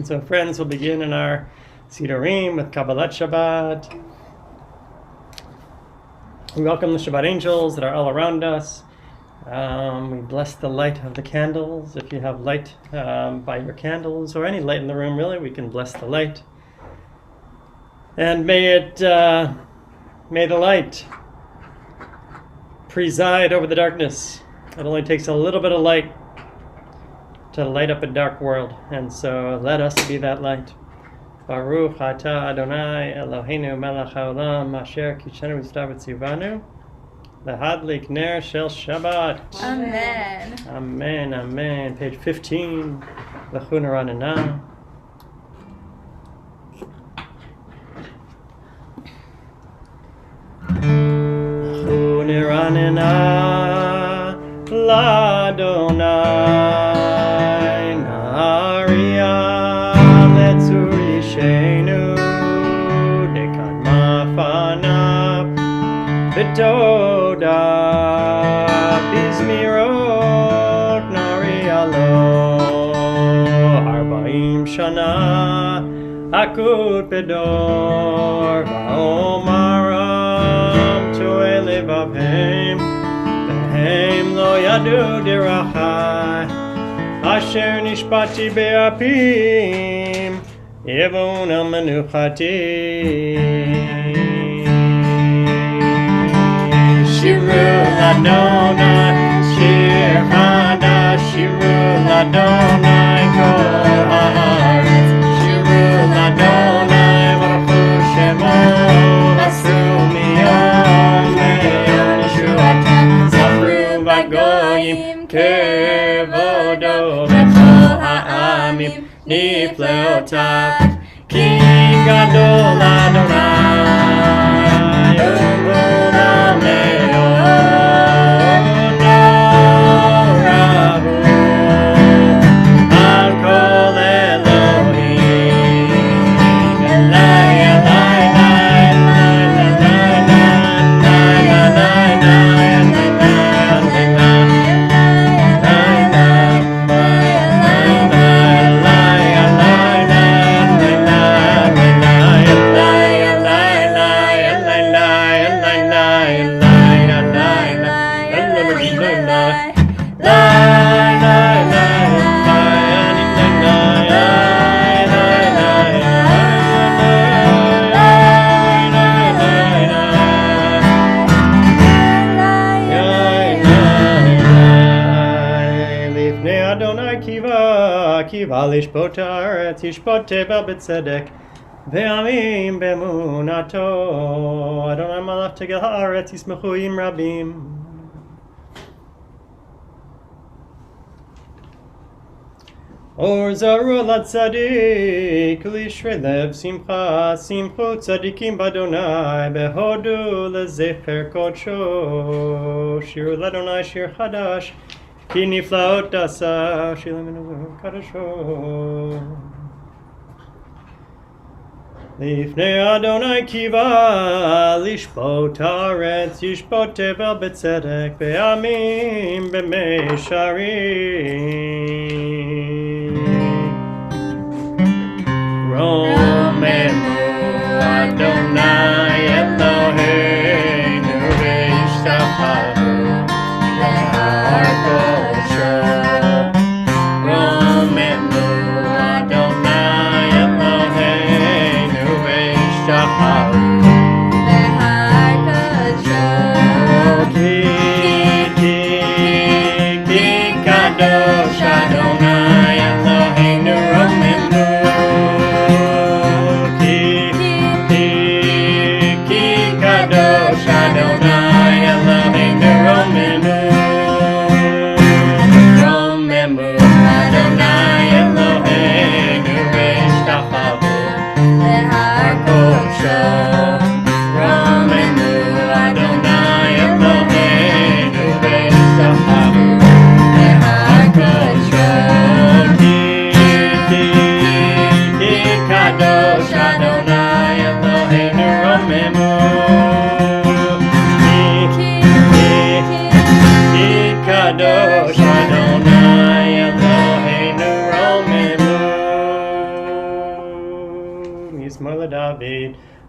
And so, friends, we'll begin in our Sidurim with Kabbalat Shabbat. We welcome the Shabbat angels that are all around us. We bless the light of the candles. If you have light by your candles or any light in the room, really, we can bless the light. And may the light preside over the darkness. It only takes a little bit of light to light up a dark world, and so let us be that light. Baruch atah Adonai Eloheinu melech haolam asher kishenu v'stav v'tzivanu lehadlik ner shel Shabbat. Amen. Amen, amen. Page 15, L'chu Neranena. L'chu Neranena l'Adonai. Toda Bizmirot Narialo Arbaim Shana Akut Bedor Vaomaram Toelevavhem Vehem Lo Yadu Dirachai Asher Nishpati Beapim Yevona Menuchati Shirul Adonai, Shir Hadash, Shirul Adonai, Kol Haaretz, Shirul Adonai, Baruch Shemo, Asru Miyom Meyom Yeshuatem, Zafru Bagoyim, Kevodo, V'chol Ha'amim, Nifleotav, Ki Gadol Adonai. Lishpot haaretz yishpot teva b'tzedek ve'amim be'emunato Adonai malach tegel haaretz yismechu im rabim. Or zaru la tzadik lishrei lev simcha simchu tzadikim b'Adonai behodu lezecher kodsho shiru l'Adonai shir chadash Ki niflaot asa shilaminu kadasho Lifnei Adonai kiva lishpot haaretz yishpot tevel b'tzedek ve'amim b'meisharim Romemu Adonai Eloheinu v'yishtacharu le'arko Adonai Eloheinu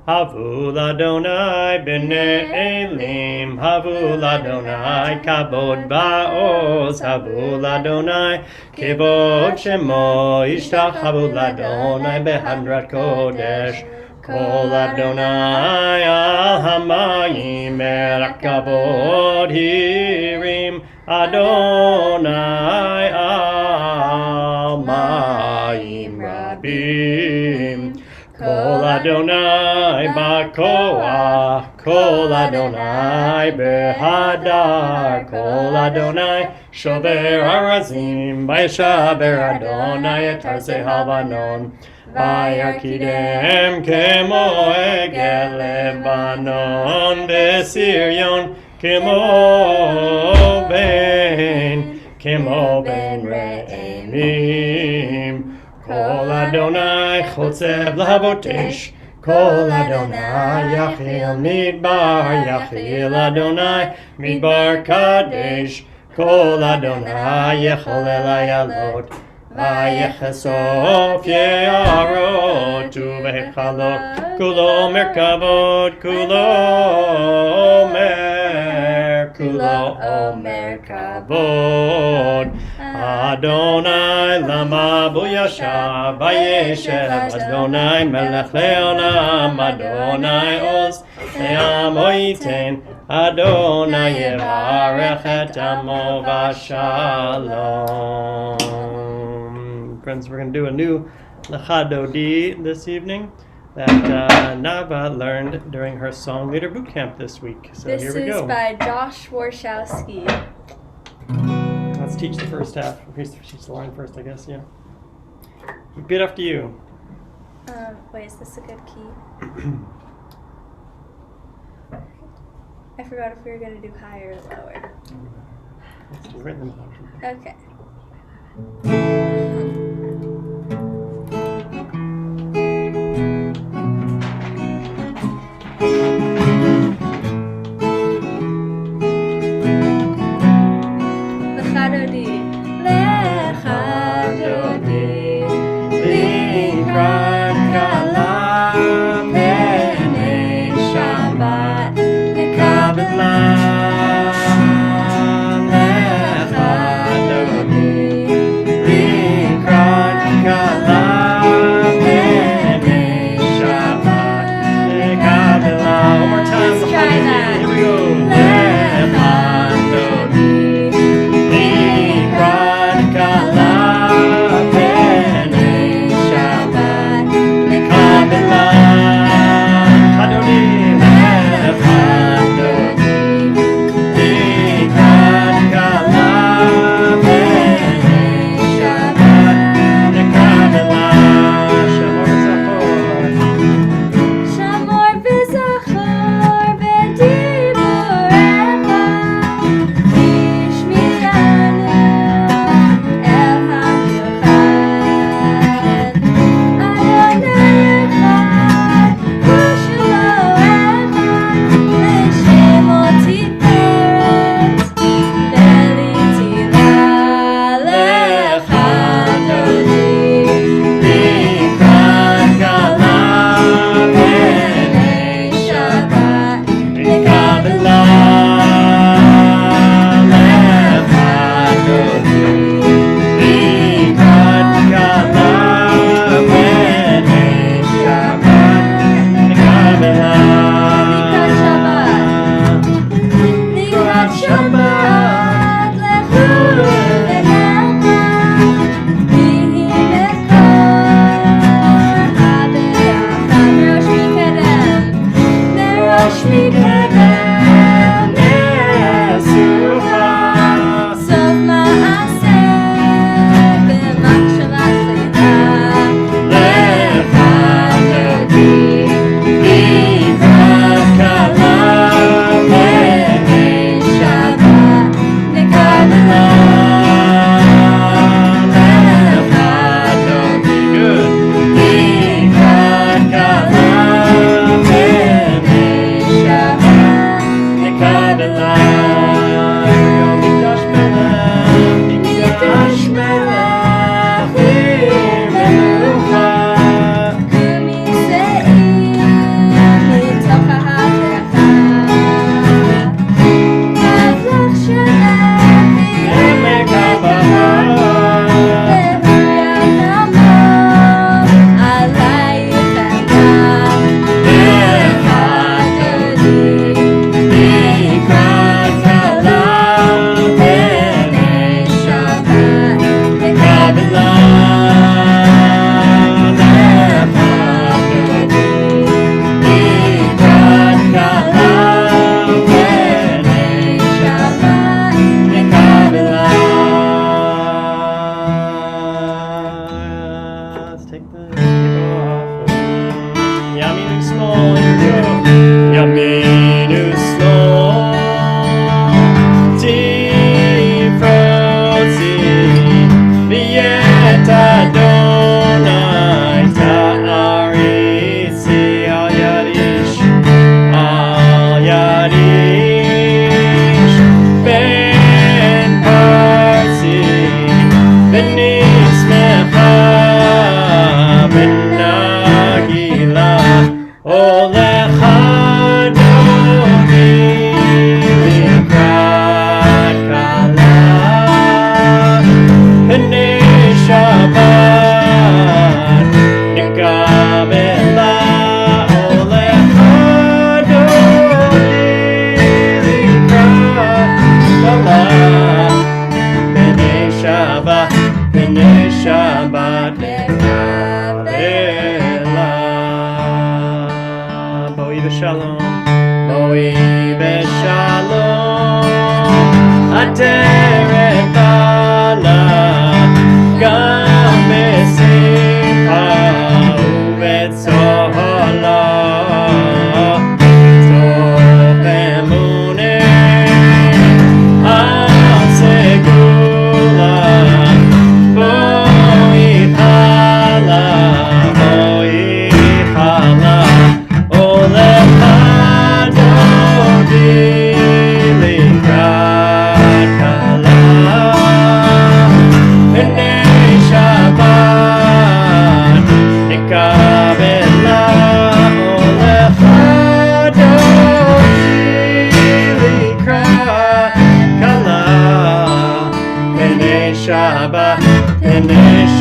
Havu l'Adonai b'nei Elim, Havu l'Adonai kabod ba'oz, Havu l'Adonai kivod shemo, Ishtachavu l'Adonai behadrat kodesh, Kol Adonai al hamayim melech kavod hirim, Adonai al mayim rabim. Kol Adonai ba'koach, Kol Adonai behadar, Kol Adonai shover harazim, vayishaber Adonai et arzei havanon, vayarkidem kemo egel Lebanon, v'Sirion kemo ben re'emim. Kol Adonai chotzev lavotesh, Kol Adonai yachil midbar, yachil Adonai midbar kadesh, Kol Adonai yecholel ayalot, vayechesof ye'arot uvechalot, kulo merkavot, kulo omer kavod. Adonai lama buyasha vayeshev, Adonai melech leolam, Adonai oz le'amo yiten, Adonai yevarech et amo v'shalom. Friends, we're going to do a new Lecha Dodi this evening that Nava learned during her song leader boot camp this week. So here we go. This is by Josh Warshawski. Let's teach the first half. She's the line first, I guess, yeah. Good after you. Wait, is this a good key? I forgot if we were going to do higher or lower. Let's do it in the motion. Okay.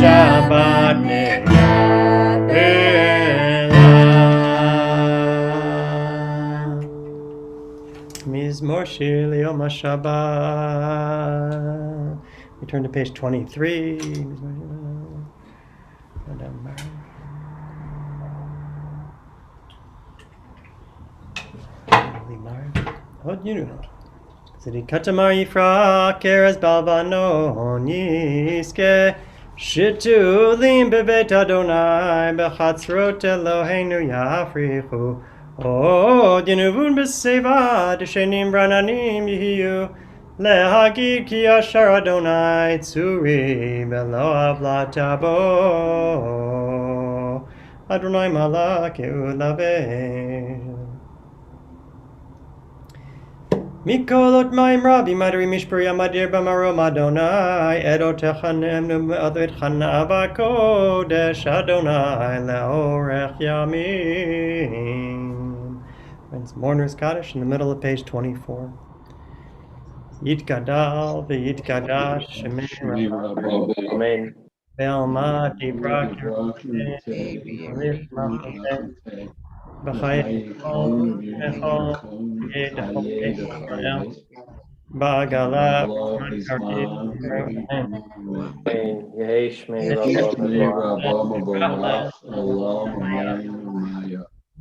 Shabbat Ne'yavela Mizmor Shir Yom HaShabbat. We turn to page 23. Hod Yunu. Zidikatamar Yifra Keres Balvanon Yiske Shitulim Bevet Adonai Bechatzrot Eloheinu Yafrichu Od Yenuvun Beseva Deshenim Brananim Yihiyu Lehagid Ki Ashar Adonai Tzuri Belo Avlatabo Adonai Malakeu Lavel Mikolot Maim Rabbi Madri Mishpuri Amadir Bamaro Adonai Edo Techanem Nu'adrit Chana Bakodesh Adonai Leorech Yamim. Friends, Mourner's Kaddish in the middle of page 24. Yitgadal v'yitgadash Shemei Rabbi Amen. Ve'alma Dibrak B'chayim Echol Yedechol Israel Ba'agala Amen. Yehi Shmei Rabba Mevorach.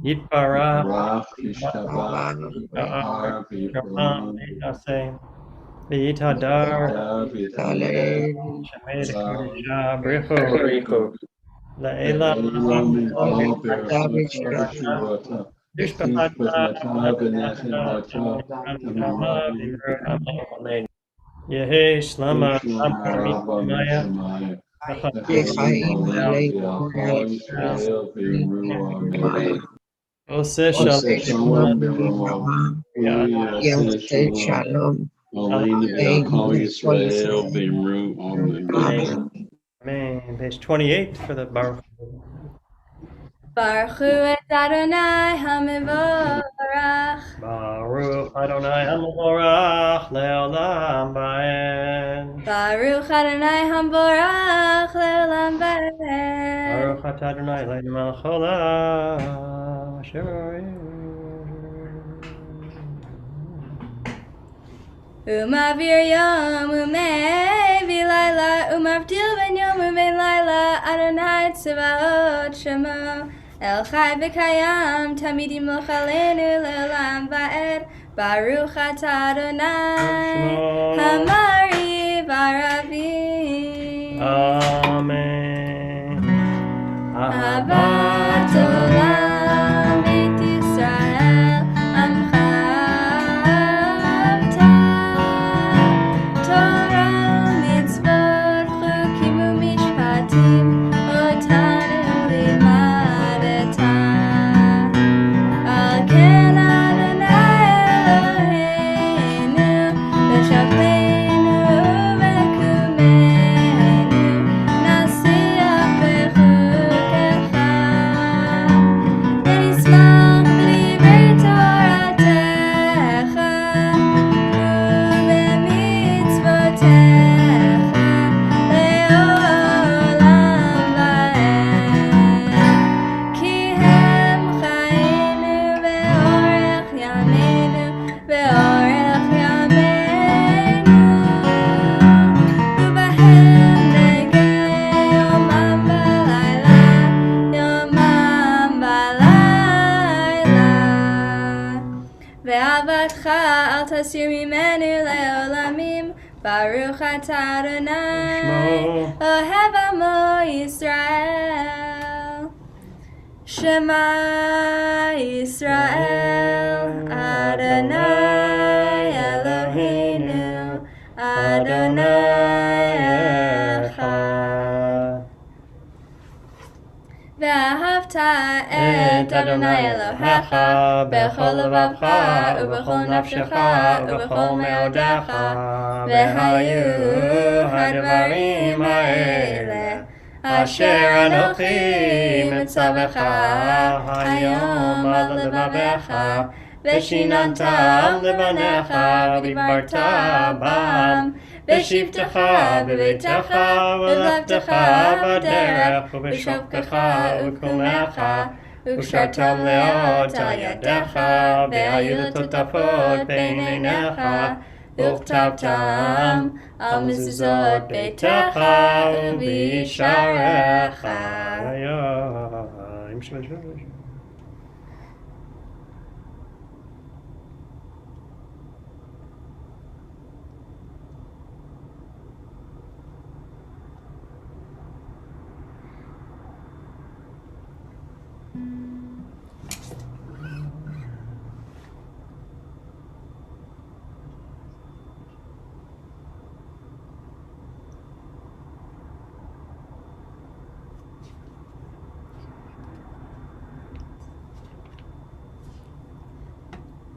Yitbarach V'yitadar Shemei Kodesha Brichu La'ela Amen. Yehi Shlama Maya Ose Shalom Shalom. Amen. Page 28 for the Baruch. Baruch Hu et Adonai HaMevorach. Baruch Adonai HaMevorach Le'olam Ba'en. Baruch Adonai HaMevorach Le'olam Ba'ed. Baruch Atah Adonai Eloheinu melech haolam asher Umavir Yom Umevi Laila Umavdil Ben Yom Umevi Laila Adonai Tzvaot Shemo El Chai V'Kayam Tamidim L'Chalenu Le'olam Va'ed Baruch Atah Adonai Hamari V'Aravi Amen. Ahavat Olam Beit Yisrael Amcha Torah Mitzvot Chukim U'Mishpatim Otanu Limadetam Al Ken Adonai Eloheinu B'Shavleinu U'B'Kumenu Nasiach B'Chukecha V'Nismach B'Divrei Toratecha U'B'Mitzvotecha Le'olam Va'ed Ki Hem Chayenu Ve'orech Yameinu Ve'orech Yameinu U'Bahem Negei Yomam V'Layla Yomam V'Layla Ve'avatcha al tasir mimenu le'olamim Baruch Atah Adonai Ohev Amo Yisrael Shema Yisrael Adonai Eloheinu Adonai Echad Ve'ahavta et Adonai Elohecha b'chol levavcha u'b'chol nafshecha u'b'chol me'odecha v'hayu hadvarim ha'ele asher anochi mitzavecha hayom al levavecha v'shinantam levanecha v'dibarta bam בשבתך בביתך ובלבתך בדרך ובשוכבך ובקומך וקשרתם לאות על ידיך והיו לטוטפות בין עיניך וכתבתם על מזוזות ביתך ובשעריך.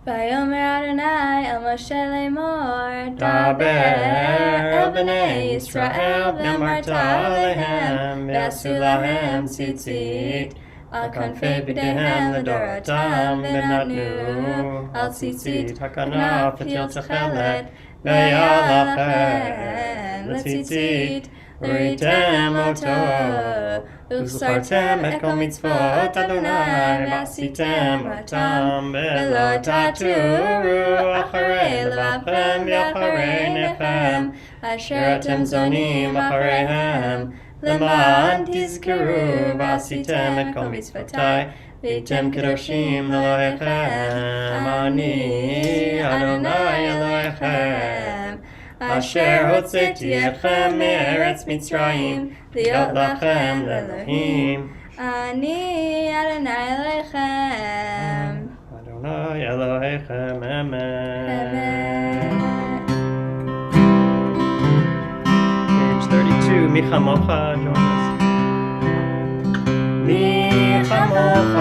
ויאמר אדוני אל משה לאמור דבר אל בני ישראל ואמרת עליהם ועשו להם ציצית על כנפי בגדיהם לדורותם ונתנו על ציצית הכנף פתיל תכלת והיה לכם לציצית וראיתם אותו וזכרתם את כל מצוות אדוני ועשיתם אותם ולא תטורו אחרי לבבכם ואחרי עיניכם אשר אתם זונים אחריהם למען תזכרו ועשיתם את כל מצוותי והייתם קדושים לאלוהיכם אני אדוני אלוהיכם אשר הוצאתי אתכם מארץ מצרים להיות לכם לאלוהים אני אדוני אלוהיכם אדוני אלוהיכם אמן. Page 32 מי כמוך join us. מי כמוך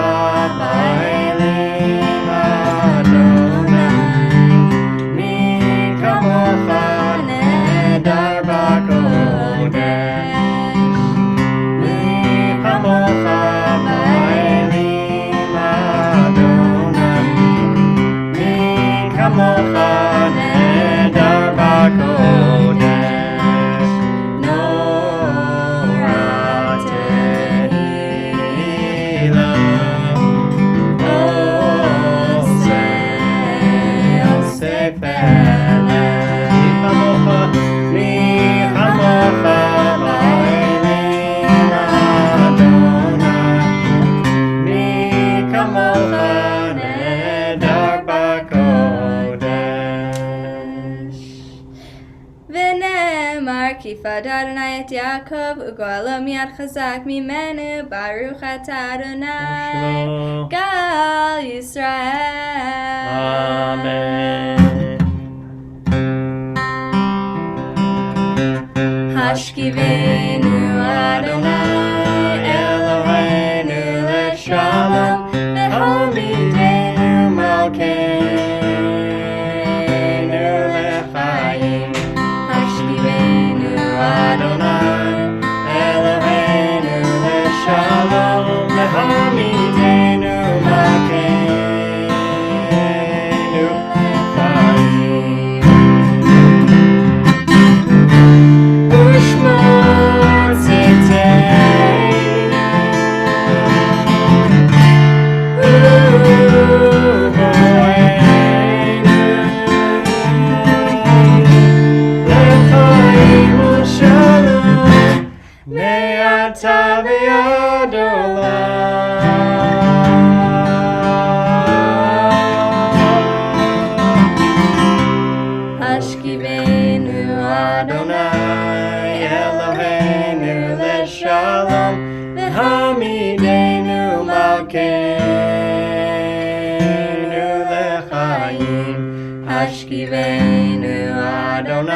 באלים אדוני מי כמוך נהדר בקודש מי כמוך באלים אדוני מי כמוך נהדר בקודש נורא תהילה עושה פלא מי כמוך באלים אדוני מי כמוך נהדר בקודש ונאמר כי פדה אדוני את יעקב וגואלו מיד חזק ממנו ברוך אתה אדוני גאל ישראל אמן. השכיבנו אדוני אלוהינו לשלום והעמידנו מלכנו לחיים השכיבנו אדוני אלוהינו לשלום והעמידנו מלכנו לחיים ושמור צאתנו לחיים ושלום מעתה ועד עולם השכיבנו אדוני אלוהינו לשלום והעמידנו מלכנו לחיים השכיבנו אדוני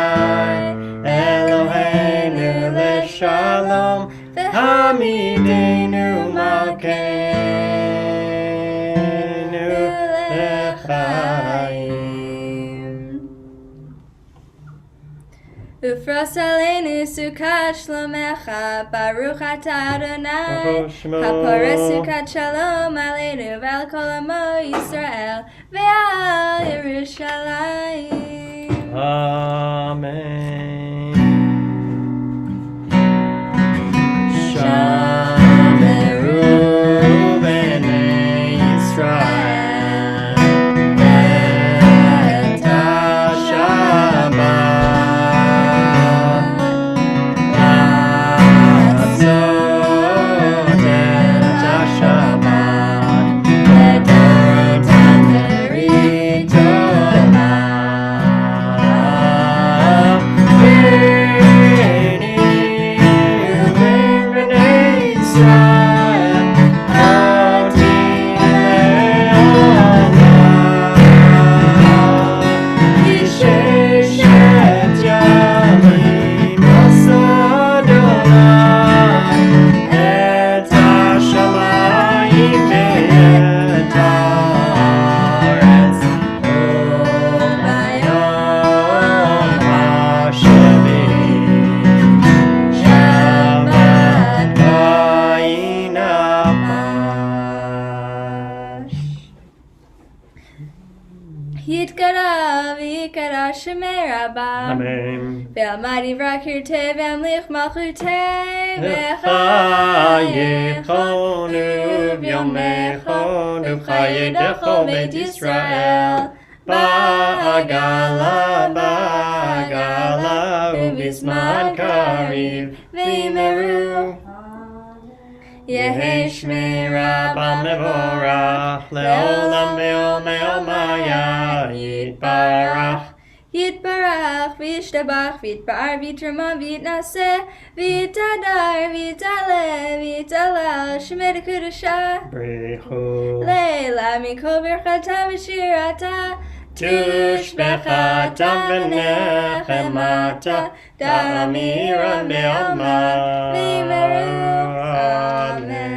אלוהינו לשלום והעמידנו מלכנו לחיים ופרוס עלינו סוכת שלומך ברוך אתה אדוני הפורש סוכת שלום עלינו ועל כל עמו ישראל ועל ירושלים אמן. Rabba. Amen. Ve'almadi v'rakirte ve'amlich malchute V'chayechonu v'yomechonu v'chayedecho Beit Yisrael Ba'agala u'bizman kariv v'imeru Yehi Shmei Rabba Mevorach Le'olam ve'omaya Yitbarach Yitbarach, v'yishtabach, v'yitbar, v'yitrama, v'yitnaseh, v'yitadar, v'yitaleh, v'yitalel, Shemei Kedusha. Brichu Leila mikol birchata v'shirata, Tushbechata v'nechemata Ta'amiran be'alma v'yimeru. Amen.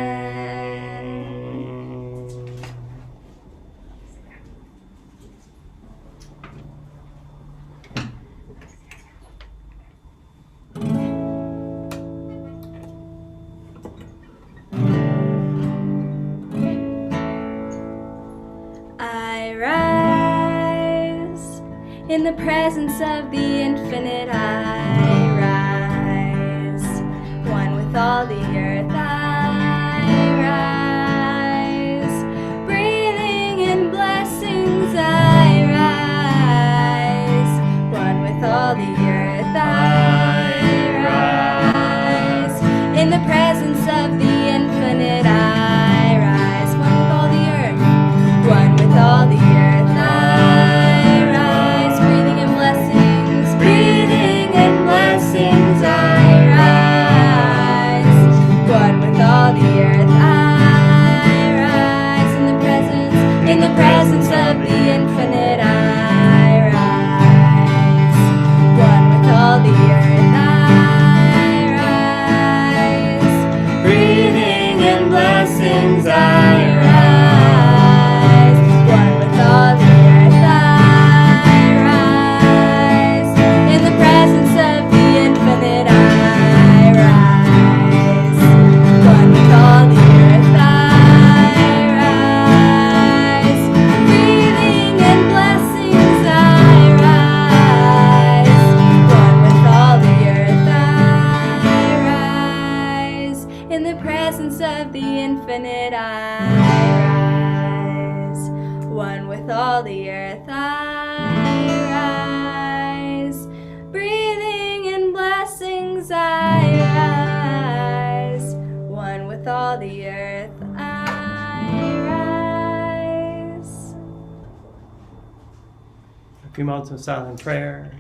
I rise in the presence of the infinite. I rise, one with all the earth. I rise, breathing in blessings. I rise, one with all the earth. I rise in the presence of the infinite. I rise, one with all the earth. One with all the earth, I rise, breathing in blessings, breathing in blessings, I rise. One with all the earth, I rise, in the presence of the infinite, I rise. One with all the earth, I rise, breathing in blessings, I rise. One with all the earth, I rise. In the presence of the infinite, I rise. One with all the earth, I rise. Breathing in blessings, I rise. One with all the earth, I rise. In the presence of the infinite, I rise. One with all the earth, I rise. Breathing in blessings, I rise. One with all the earth, I rise. A few moments of silent prayer.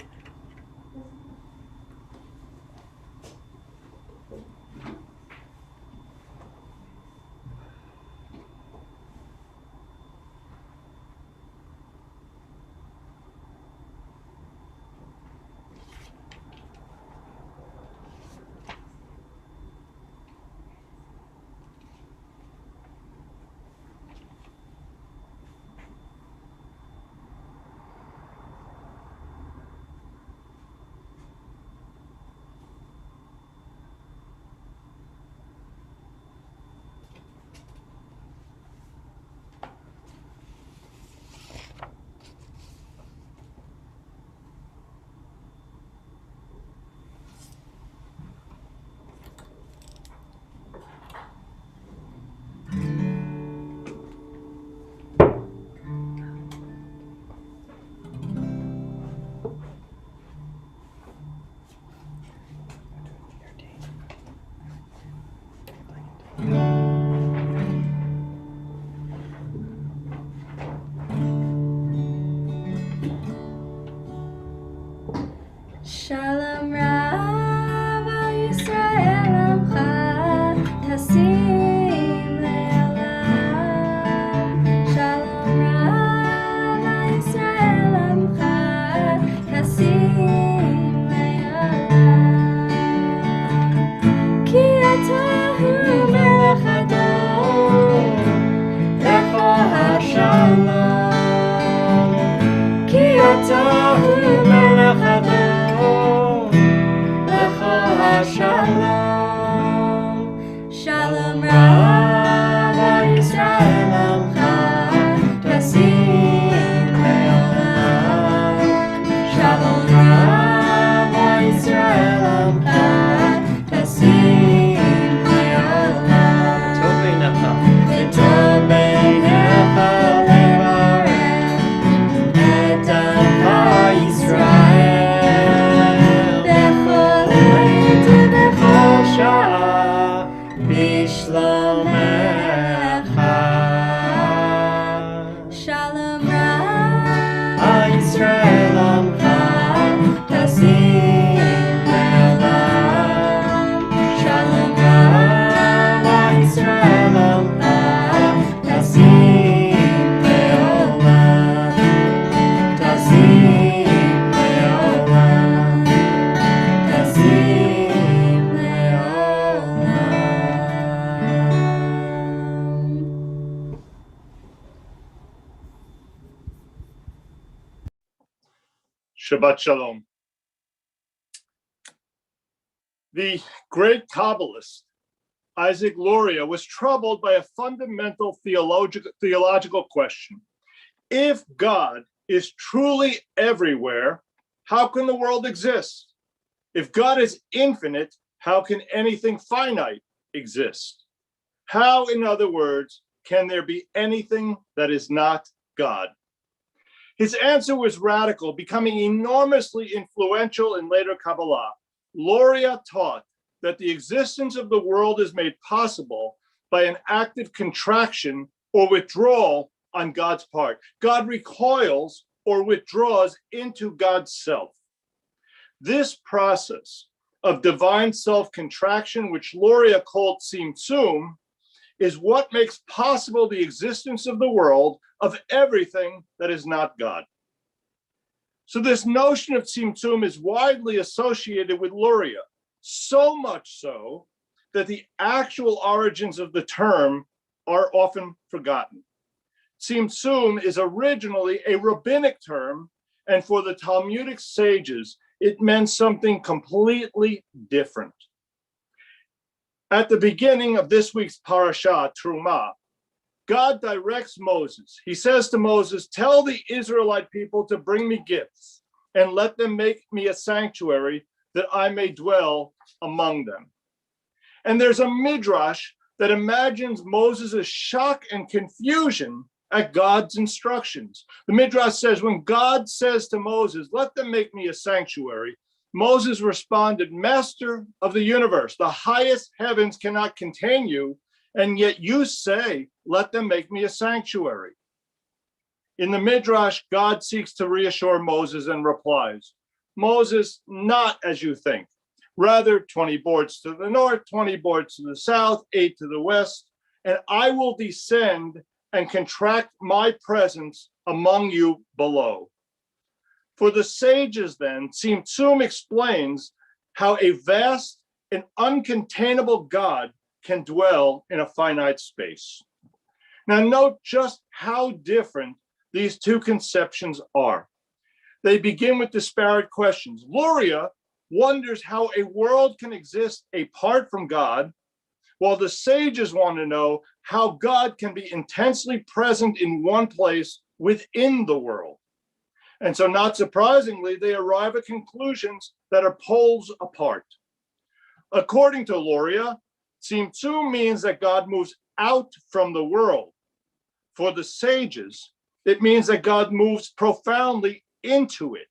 Shalom Rav al Yisrael Amcha Tasim Le'olam. Shalom Rav al Yisrael Amcha Tasim Le'olam. Ki atahu melech adon lecho hashalom. Ki atahu melech adon Shabbat Shalom. The great Kabbalist, Isaac Luria, was troubled by a fundamental theological question. If God is truly everywhere, how can the world exist? If God is infinite, how can anything finite exist? How, in other words, can there be anything that is not God? His answer was radical, becoming enormously influential in later Kabbalah. Luria taught that the existence of the world is made possible by an active contraction or withdrawal on God's part. God recoils or withdraws into God's self. This process of divine self-contraction, which Luria called Tzimtzum, is what makes possible the existence of the world, of everything that is not God. So this notion of Tzimtzum is widely associated with Luria, so much so that the actual origins of the term are often forgotten. Tzimtzum is originally a rabbinic term, and for the Talmudic sages, it meant something completely different. At the beginning of this week's parasha, Trumah, God directs Moses. He says to Moses, tell the Israelite people to bring me gifts and let them make me a sanctuary that I may dwell among them. And there's a midrash that imagines Moses' shock and confusion at God's instructions. The midrash says, when God says to Moses, let them make me a sanctuary, Moses responded, Master of the universe, the highest heavens cannot contain you, and yet you say, let them make me a sanctuary. In the midrash, God seeks to reassure Moses and replies, Moses, not as you think. Rather, 20 boards to the north, 20 boards to the south, 8 to the west, and I will descend and contract my presence among you below. For the sages then, Tzimtzum explains how a vast and uncontainable God can dwell in a finite space. Now note just how different these two conceptions are. They begin with disparate questions. Luria wonders how a world can exist apart from God, while the sages want to know how God can be intensely present in one place within the world. And so not surprisingly, they arrive at conclusions that are poles apart. According to Luria, Tzimtzum means that God moves out from the world. For the sages, it means that God moves profoundly into it.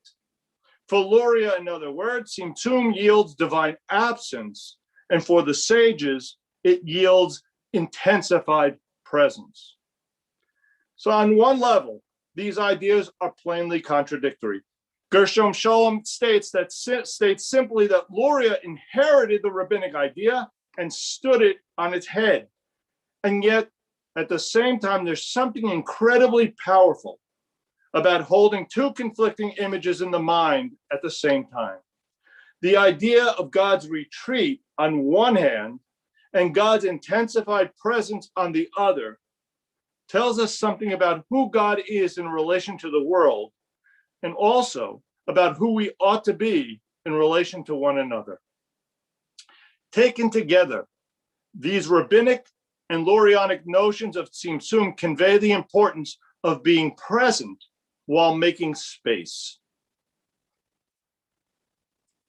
For Luria, in other words, Tzimtzum yields divine absence, and for the sages, it yields intensified presence. So on one level, these ideas are plainly contradictory. Gershom Scholem states simply that Luria inherited the rabbinic idea and stood it on its head. And yet, at the same time, there's something incredibly powerful about holding two conflicting images in the mind at the same time. The idea of God's retreat on one hand and God's intensified presence on the other tells us something about who God is in relation to the world, and also about who we ought to be in relation to one another. Taken together, these rabbinic and Lurianic notions of Tzimtzum convey the importance of being present while making space.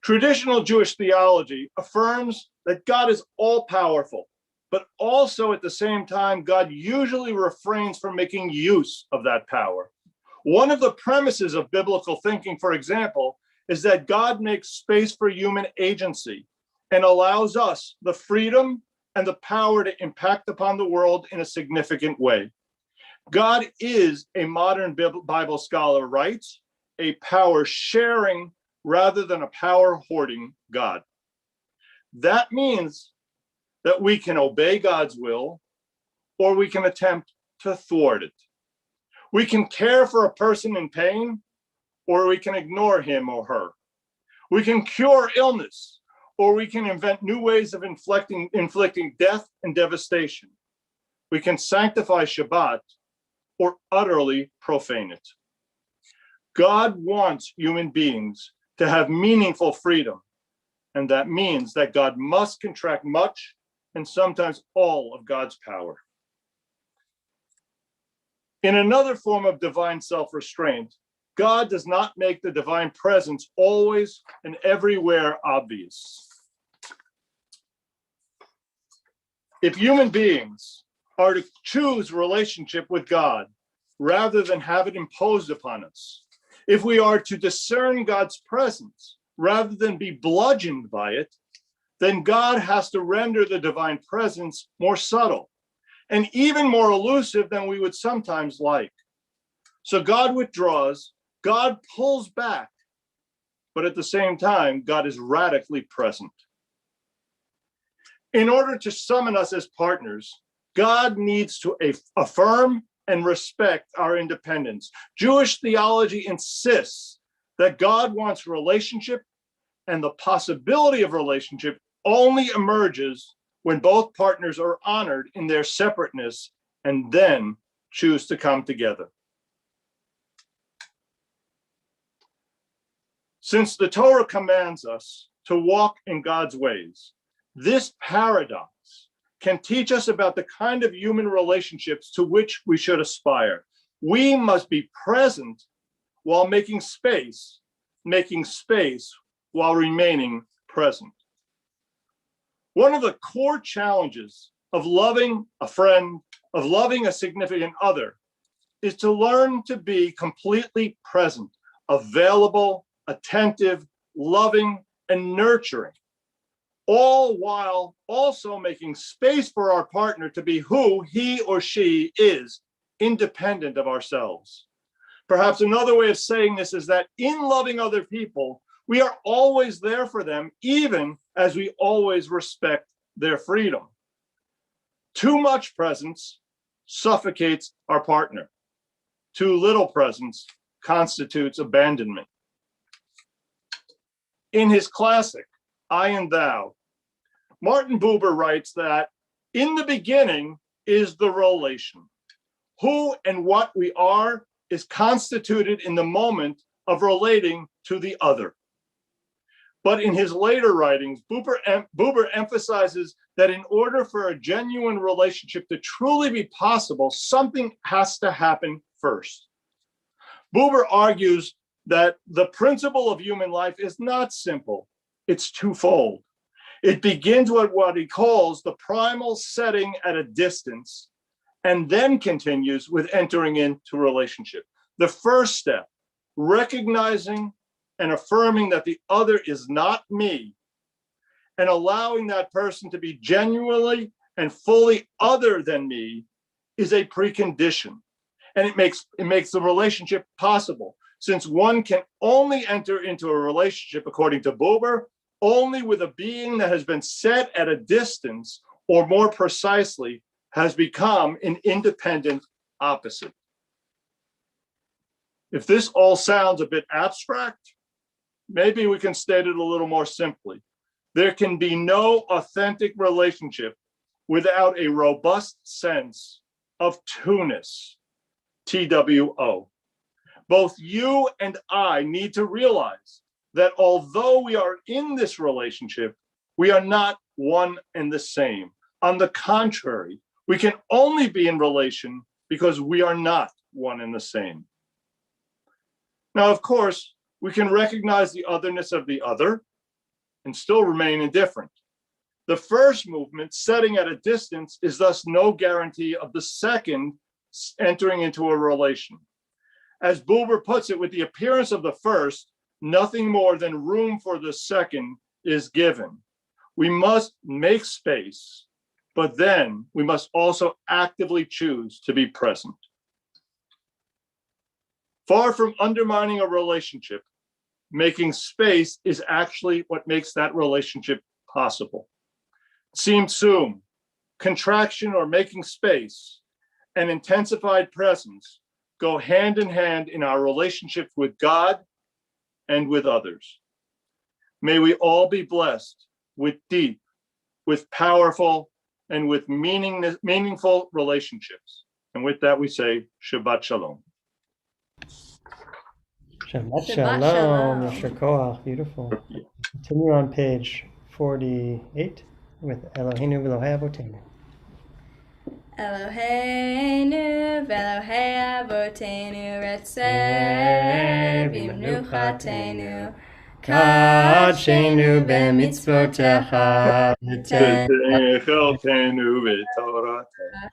Traditional Jewish theology affirms that God is all-powerful, but also at the same time, God usually refrains from making use of that power. One of the premises of biblical thinking, for example, is that God makes space for human agency and allows us the freedom and the power to impact upon the world in a significant way. God is, a modern Bible scholar writes, a power-sharing rather than a power-hoarding God. That means that we can obey God's will, or we can attempt to thwart it. We can care for a person in pain, or we can ignore him or her. We can cure illness, or we can invent new ways of inflicting death and devastation. We can sanctify Shabbat, or utterly profane it. God wants human beings to have meaningful freedom. And that means that God must contract much and sometimes all of God's power. In another form of divine self-restraint, God does not make the divine presence always and everywhere obvious. If human beings are to choose relationship with God rather than have it imposed upon us, if we are to discern God's presence rather than be bludgeoned by it, then God has to render the divine presence more subtle and even more elusive than we would sometimes like. So God withdraws, God pulls back, but at the same time, God is radically present. In order to summon us as partners, God needs to affirm and respect our independence. Jewish theology insists that God wants relationship, and the possibility of relationship only emerges when both partners are honored in their separateness and then choose to come together. Since the Torah commands us to walk in God's ways, this paradox can teach us about the kind of human relationships to which we should aspire. We must be present while making space while remaining present. One of the core challenges of loving a friend, of loving a significant other, is to learn to be completely present, available, attentive, loving, and nurturing, all while also making space for our partner to be who he or she is, independent of ourselves. Perhaps another way of saying this is that in loving other people, we are always there for them, even as we always respect their freedom. Too much presence suffocates our partner. Too little presence constitutes abandonment. In his classic, I and Thou, Martin Buber writes that in the beginning is the relation. Who and what we are is constituted in the moment of relating to the other. But in his later writings, Buber emphasizes that in order for a genuine relationship to truly be possible, something has to happen first. Buber argues that the principle of human life is not simple, it's twofold. It begins with what he calls the primal setting at a distance, and then continues with entering into relationship. The first step, recognizing and affirming that the other is not me, and allowing that person to be genuinely and fully other than me, is a precondition. And it makes the relationship possible, since one can only enter into a relationship, according to Buber, only with a being that has been set at a distance, or more precisely, has become an independent opposite. If this all sounds a bit abstract, maybe we can state it a little more simply. There can be no authentic relationship without a robust sense of two-ness, TWO. Both you and I need to realize that although we are in this relationship, we are not one and the same. On the contrary, we can only be in relation because we are not one and the same. Now, of course, we can recognize the otherness of the other and still remain indifferent. The first movement, setting at a distance, is thus no guarantee of the second entering into a relation. As Buber puts it, with the appearance of the first, nothing more than room for the second is given. We must make space, but then we must also actively choose to be present. Far from undermining a relationship, making space is actually what makes that relationship possible. Tzimtzum, contraction or making space, and intensified presence go hand in hand in our relationship with God and with others. May we all be blessed with deep, with powerful, and with meaningful relationships. And with that, we say Shabbat Shalom. Shabbat Shabbat shalom. shalom. Yasher koach. Beautiful. Continue on page 48 with Eloheinu v'Elohei Avotenu. Eloheinu v'Elohei Avotenu Retzeh b'mnuchatenu Kadshenu b'mitzvotecha v'ten V'techeltenu v'toratenu.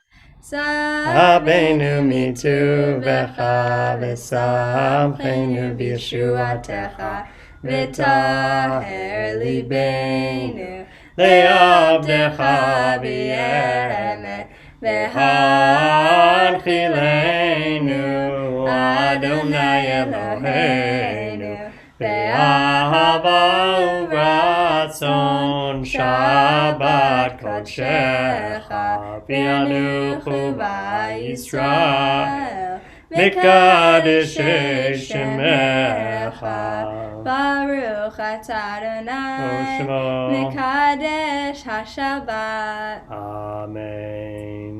Sabenu mituvecha v'samchenu b'yeshuatecha v'taher libeinu le'avdecha b'yemet v'hanchilenu Adonai Eloheinu be'ahava u'ratzon Shabbat kodshecha v'yanuchu v'Yisrael Mekadeshei shemecha Baruch atah Adonai Mekadesh haShabbat. Amen.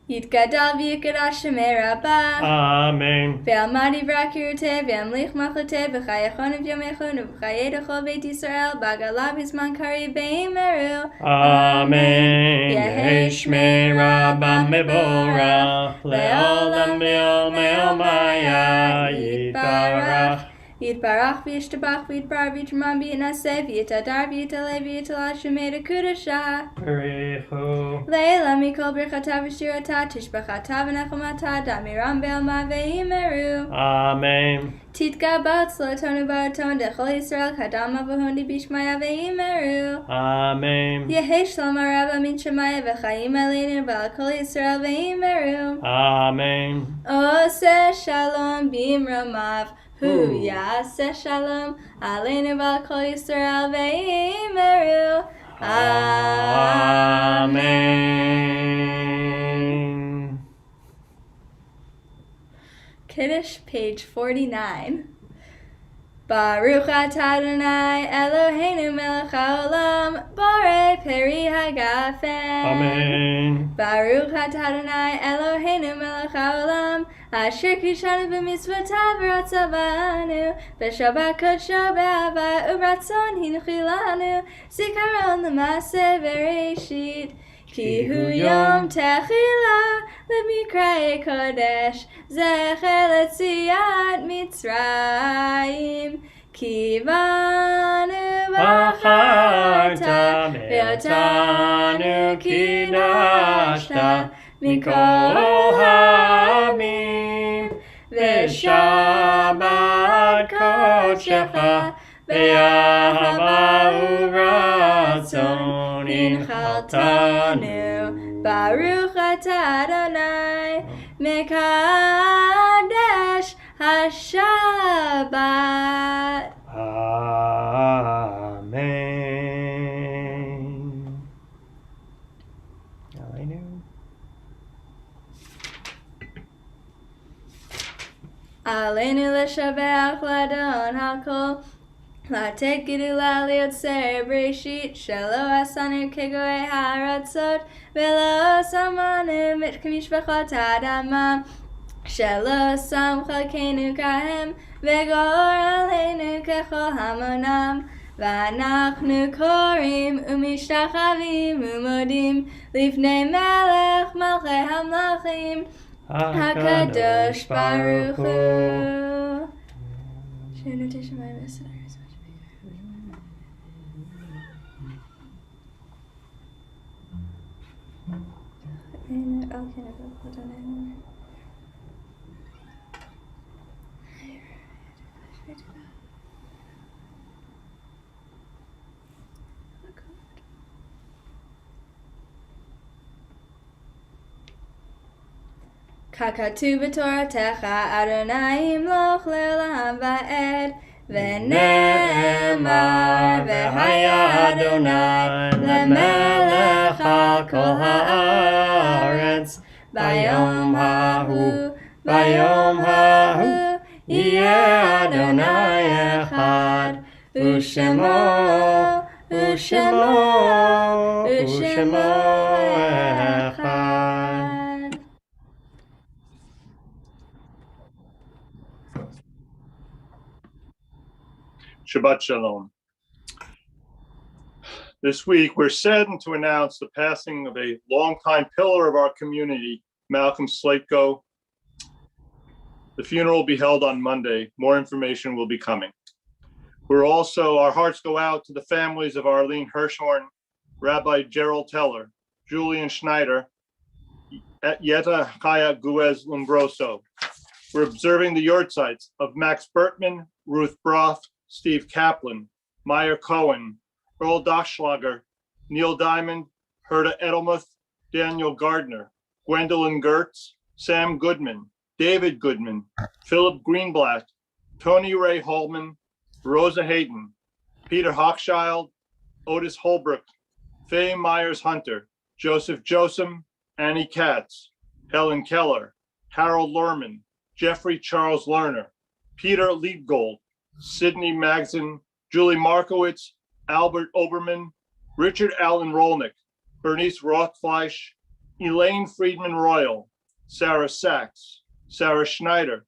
Yitgadal v'yikadash shemei rabbah Amen. Ve'almad yivrak yiruteh ve'amlich machloteh v'chayachon v'yomechon v'chayedachol Beit Yisrael b'agala b'zman karib b'yimeru Amen. Yehei shmei Rabbah mevorach le'olam v'yomei omaya yitbarach. Yitbarach v'yishtabach v'yitbar v'yitramam v'yitnaseh v'yitadar v'yitaleh v'yitala shemei dekudasha B'richu. Leila mikol birchata v'shirata tishbachata v'nechumata damiram be'alma ve'imeru Amen. Titgabat slotonu baraton dechol Yisrael kadama v'hundi bishmaya ve'imeru Amen. Yehei shalom araba min shemaya v'chayim aleinu v'al kol Yisrael ve'imeru Amen. Oseh shalom b'imramav Hu yaseh shalom aleinu v'al kol Yisrael ve'imeru Amen. Kiddush, page 49. Baruch atah Adonai Eloheinu melech haolam borei peri hagafen. Amen. Baruch atah Adonai Eloheinu melech haolam asher kishanu b'mitzvotav v'ratzavanu b'shabbat kodsho be'ahava u'ratzon hinchilanu zikaron l'maaseh bereshit Ki hu yom techila lemikra'e kodesh zecher letziat Mitzrayim Ki vanu Bacharta ve'otanu kidashta mikol ha'amim v'shabbat kodshecha ve'ahava u'ratzon inchaltanu Baruch atah Adonai Mekadesh haShabbat. Amen. Aleinu. Aleinu l'shabeach l'adon hakol Latet gidula liotzer breshit shelo asanu kegoe haratzot velo samanu mit kamishpachot adama shelo sam chalkenu kahem vegor aleinu kechol hamonam v'anachnu korim umishtachavim umodim lifnei melech malchei hamlachim HaKadosh Baruch Hu. Shenu tishmai v'eseder. Kakatu b'toratecha Adonai imloch le'olam va'ed v'ne'emar v'haya Adonai le'melech al kol ha'aretz bayom hahu yeh Adonai echad u'shemo echad. Shabbat Shalom. This week, we're saddened to announce the passing of a longtime pillar of our community, Malcolm Slateko. The funeral will be held on Monday. More information will be coming. Our hearts go out to the families of Arlene Hirschhorn, Rabbi Gerald Teller, Julian Schneider, Yetta Chaya Guez Lombroso. We're observing the yortzites of Max Bertman, Ruth Broth, Steve Kaplan, Meyer Cohen, Earl Doschlager, Neil Diamond, Herta Edelmuth, Daniel Gardner, Gwendolyn Gertz, Sam Goodman, David Goodman, Philip Greenblatt, Tony Ray Holman, Rosa Hayden, Peter Hochschild, Otis Holbrook, Faye Myers Hunter, Joseph Josem, Annie Katz, Helen Keller, Harold Lerman, Jeffrey Charles Lerner, Peter Liebgold, Sidney Magson, Julie Markowitz, Albert Oberman, Richard Allen Rolnick, Bernice Rothfleisch, Elaine Friedman Royal, Sarah Sachs, Sarah Schneider,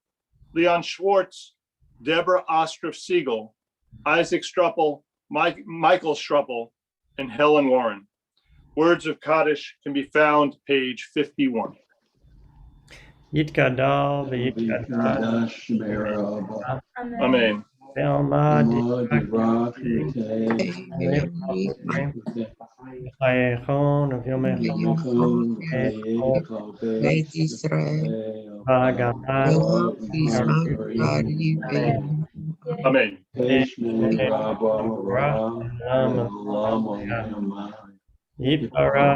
Leon Schwartz, Deborah Ostroff Siegel, Isaac Struppel, Michael Struppel, and Helen Warren. Words of Kaddish can be found page 51. Yitkadal, v'yitkadal. Amen. Velma, Chayechon, of Yomechon, Beit Israel, V'Gamad, Amen. Yitbara,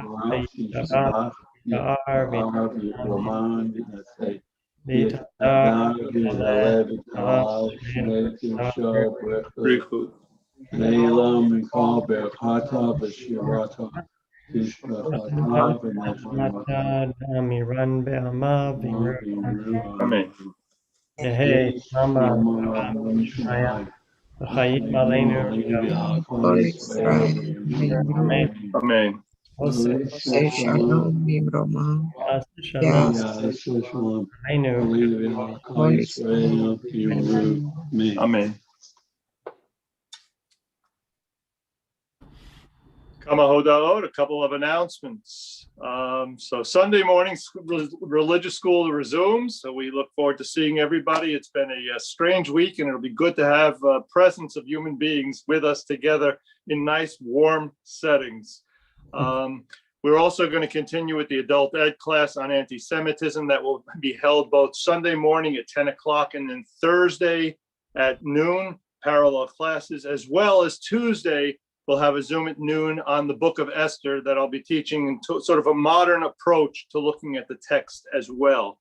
Amen. All Israel, Amen. say Shalom, Bibroma, All Israel, Amen. Kamahodaot, a couple of announcements. So Sunday morning, religious school resumes. So we look forward to seeing everybody. It's been a strange week, and it'll be good to have presence of human beings with us together in nice, warm settings. We're also going to continue with the adult ed class on anti-Semitism that will be held both Sunday morning at 10 o'clock and then Thursday at noon, parallel classes, as well as Tuesday. We'll have a Zoom at noon on the book of Esther that I'll be teaching in sort of a modern approach to looking at the text as well.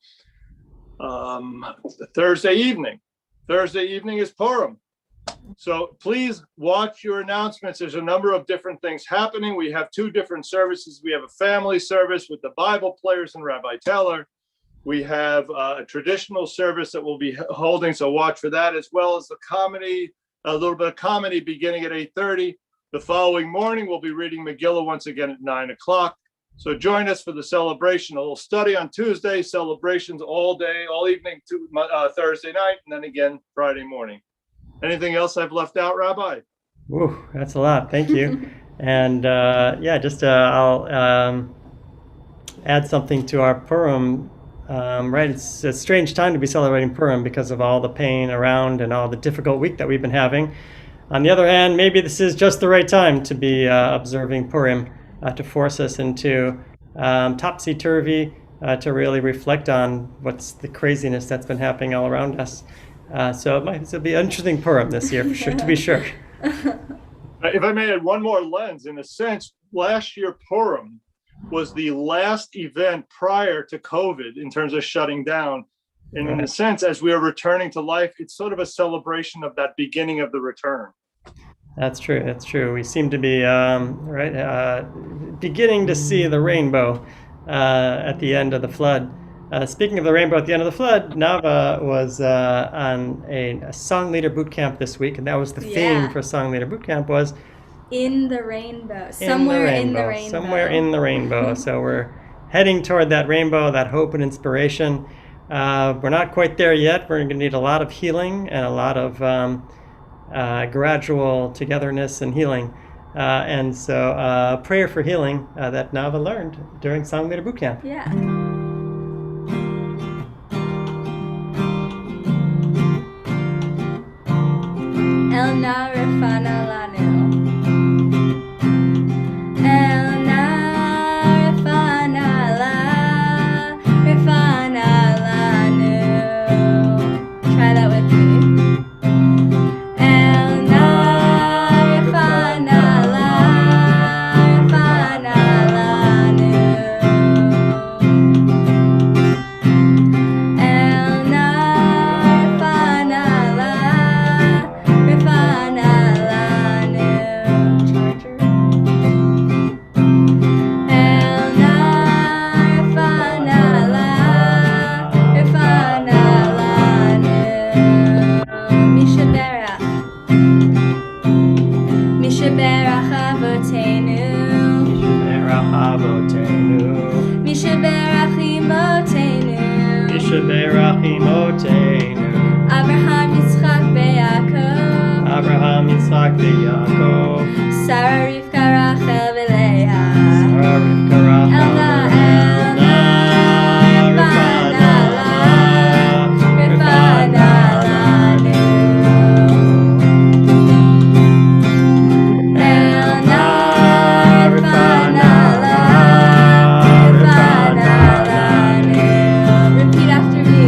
Thursday evening is Purim. So please watch your announcements. There's a number of different things happening. We have two different services. We have a family service with the Bible players and Rabbi Teller. We have a traditional service that we'll be holding, so watch for that, as well as the comedy, a little bit of comedy beginning at 8:30. The following morning, we'll be reading Megillah once again at 9 o'clock. So join us for the celebration. A little study on Tuesday, celebrations all day, all evening to Thursday night, and then again Friday morning. Anything else I've left out, Rabbi? Woo, that's a lot. Thank you. And I'll add something to our Purim. Right, it's a strange time to be celebrating Purim because of all the pain around and all the difficult week that we've been having. On the other hand, maybe this is just the right time to be observing Purim, to force us into topsy-turvy, to really reflect on what's the craziness that's been happening all around us. So it'll be an interesting Purim this year, for sure, to be sure. If I may add one more lens, in a sense, last year Purim was the last event prior to COVID in terms of shutting down. And in a sense, as we are returning to life, it's sort of a celebration of that beginning of the return. That's true. That's true. We seem to be beginning to see the rainbow at the end of the flood. Speaking of the rainbow at the end of the flood, Nava was on a song leader boot camp this week, and that was the theme for song leader boot camp was in the rainbow, somewhere in the rainbow. Somewhere in the rainbow. So we're heading toward that rainbow, that hope and inspiration. We're not quite there yet. We're going to need a lot of healing and a lot of gradual togetherness and healing. And so prayer for healing that Nava learned during Song Leader Boot Camp. Yeah. El na refana lanu. El na refana lanu. Try that with me. El na refana lanu. El na refana lanu. Charger. El na refana lanu. Misha Berach. Misha Berach Avotenu. Mishaberach Avotenu. Misha Berach Imotenu. Mishaberach Imotenu. Abraham Yitzchak Be'Yaakov. Abraham, Yitzchak, Yaakov. Sarah Rivka Rachel V'Leah. Sarah, Rivka, Rachel, Elna, Refana, Refana lanu. Elna refana lanu. Repeat after me.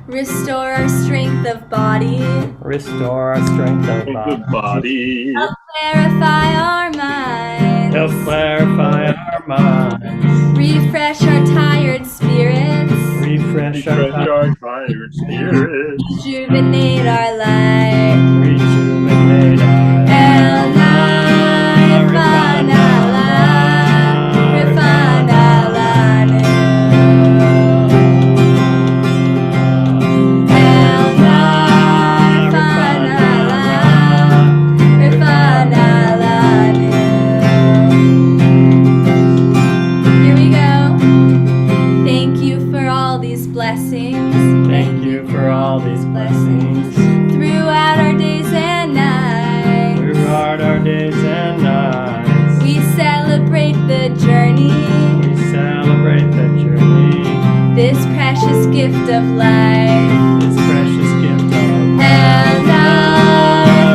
Restore our strength of body. Restore our strength of Good body. body. Help clarify our minds. Help clarify our minds. Refresh our tired spirits. Refresh our Refresh our tired spirits. Rejuvenate our life. Rejuvenate our Elna refana lanu. Elna refana lanu. Here we go. Thank you for all these blessings. Thank you for all these blessings. Throughout our days and nights. Throughout our days and nights. We celebrate the journey. We celebrate the journey. This precious gift of life. This precious gift of Elna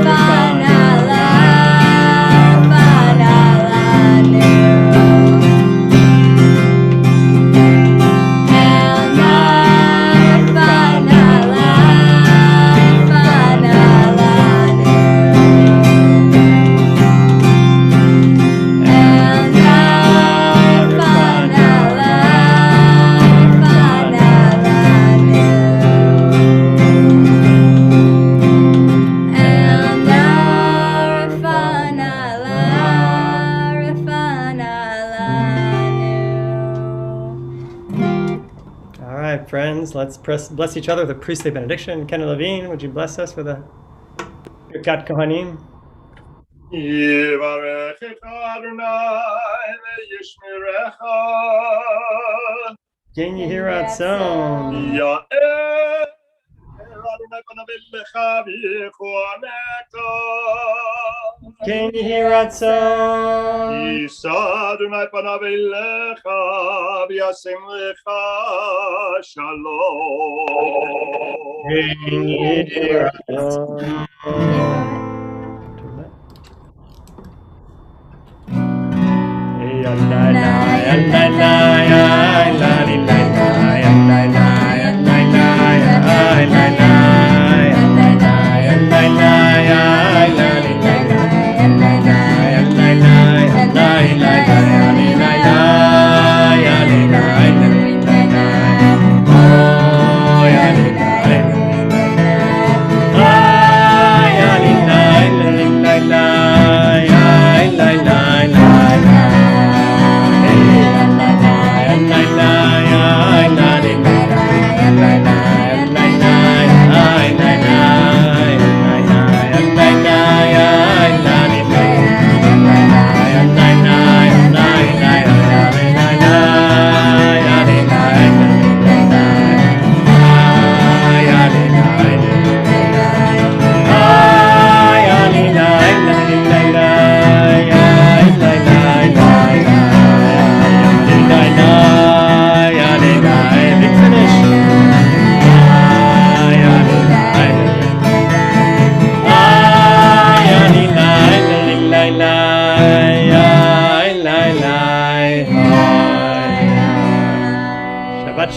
refana lanu. Elna refana lanu. Elna refana lanu. Elna refana lanu. All right, friends, let's bless each other with a priestly benediction. Ken Levine, would you bless us with a Birkat Kohanim? Yivarechecha Adonai ve'yishmerecha. Gen Yehirat Son. Ya'er Adonai panav elecha v'yichuaneka. Gen Yehirat Son. Yisa Adonai panav elecha v'yasem lecha shalom. Gen Yehirat Son.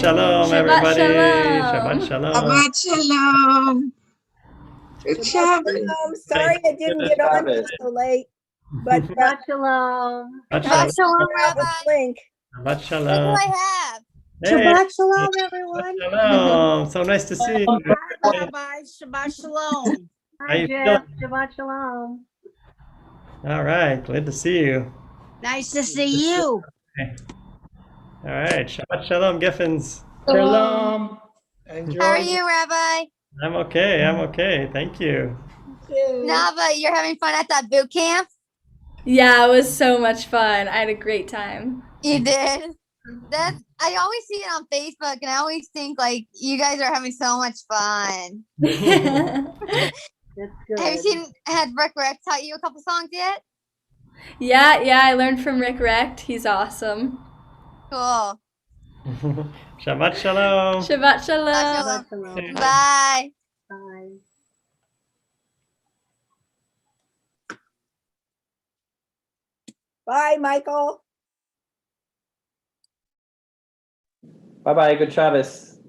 shalom, Shabbat everybody. shalom. Shabbat shalom. Shabbat shalom. Good Shabbat Shabbat. shalom. Sorry I didn't get on Shabbat. so late, but Shabbat shalom. Shabbat Shabbat shalom. shalom, have Rabbi. a link. Shabbat What do shalom. I have? Hey, Shabbat shalom, everyone. shalom. So nice to see you. Hi, Rabbi. Shabbat shalom. How Hi, you Jeff. feeling? Shabbat shalom. All right. Glad to see you. Nice to see you. All right. Shabbat shalom, Giffins. Shalom. How are Enjoy. you, Rabbi? I'm okay. I'm okay. Thank you. Nava, you're having fun at that boot camp? Yeah, it was so much fun. I had a great time. You did? I always see it on Facebook and I always think like you guys are having so much fun. yeah, That's good. Had Rick taught you a couple songs yet? I learned from Rick Recht. He's awesome. Cool. Shabbat shalom. Shabbat shalom. Shabbat Shabbat shalom. Bye. Bye. Bye, Michael. Bye bye. Good Shabbos.